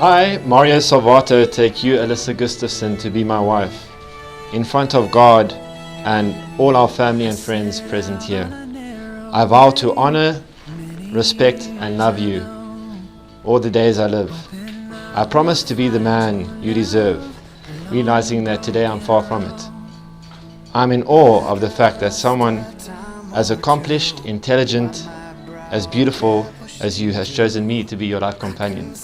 I, Mario Salvato, take you, Alyssa Gustafson, to be my wife, in front of God and all our family and friends present here. I vow to honor, respect, and love you all the days I live. I promise to be the man you deserve, realizing that today I'm far from it. I'm in awe of the fact that someone as accomplished, intelligent, as beautiful as you has chosen me to be your life companion.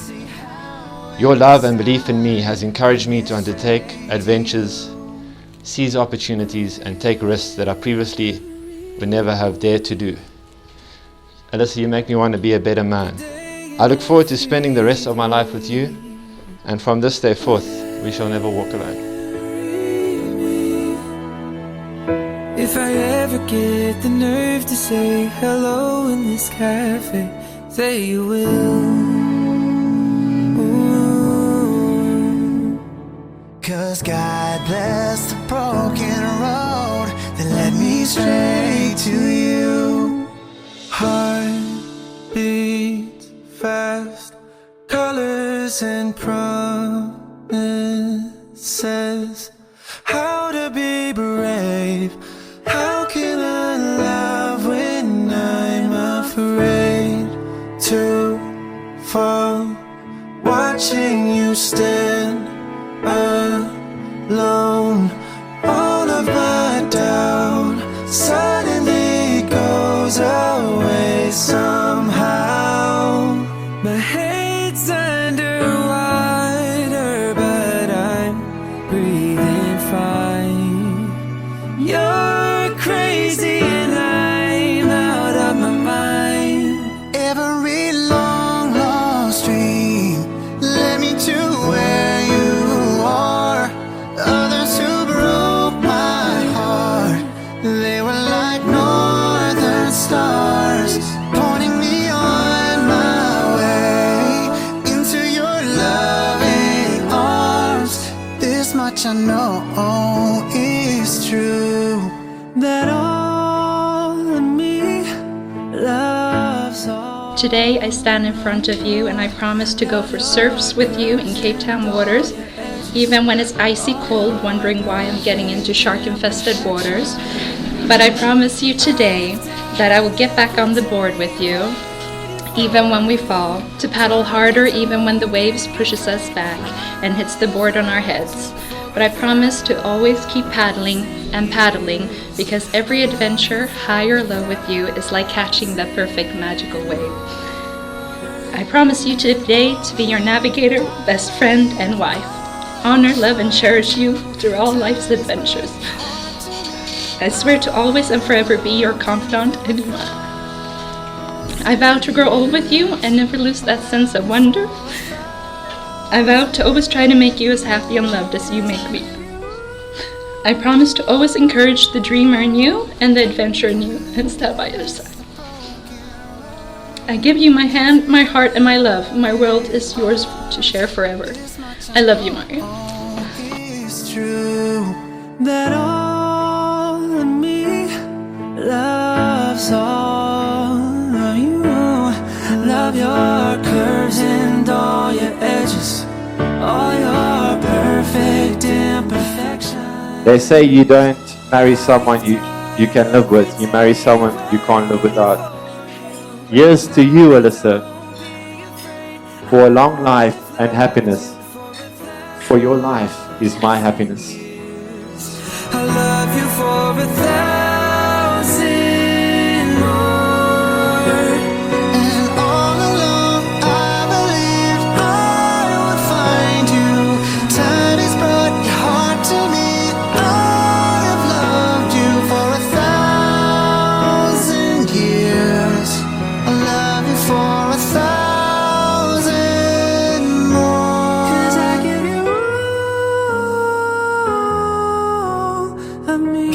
Your love and belief in me has encouraged me to undertake adventures, seize opportunities, and take risks that I previously would never have dared to do. Alyssa, you make me want to be a better man. I look forward to spending the rest of my life with you, and from this day forth, we shall never walk alone. If I ever get the nerve to say hello in this cafe, say you will. Cause God bless the broken road that led me straight to you. Heart beats fast, colors and promises. How to be brave, how can I love when I'm afraid to fall, watching you stand alone. All of my doubt suddenly goes away somehow. My head's underwater, but I'm breathing fine. You're crazy and I'm out of my mind. Every long lost dream led me to where you are. Others who broke my heart, they were like northern stars, pointing me on my way into your loving arms. This much I know is true, that all of me loves all. Today I stand in front of you and I promise to go for surfs with you in Cape Town waters, even when it's icy cold, wondering why I'm getting into shark-infested waters. But I promise you today that I will get back on the board with you, even when we fall, to paddle harder even when the waves pushes us back and hits the board on our heads. But I promise to always keep paddling and paddling, because every adventure, high or low with you, is like catching that perfect magical wave. I promise you today to be your navigator, best friend, and wife. Honor, love, and cherish you through all life's adventures. I swear to always and forever be your confidant and your man. I vow to grow old with you and never lose that sense of wonder. I vow to always try to make you as happy and loved as you make me. I promise to always encourage the dreamer in you and the adventurer in you and stand by your side. I give you my hand, my heart, and my love. My world is yours to share forever. I love you, Mario. It's true that all of me loves all of you. Love your curves and all your edges, all your perfect imperfections. They say you don't marry someone you can live with, you marry someone you can't live without. Here's to you, Alyssa, for a long life and happiness. For your life is my happiness. I love you for 1,000 more. And all along I believed I would find you. Time has brought your heart to me. I have loved you for 1,000 years. I love you for 1,000 more. 'Cause I give you all of me.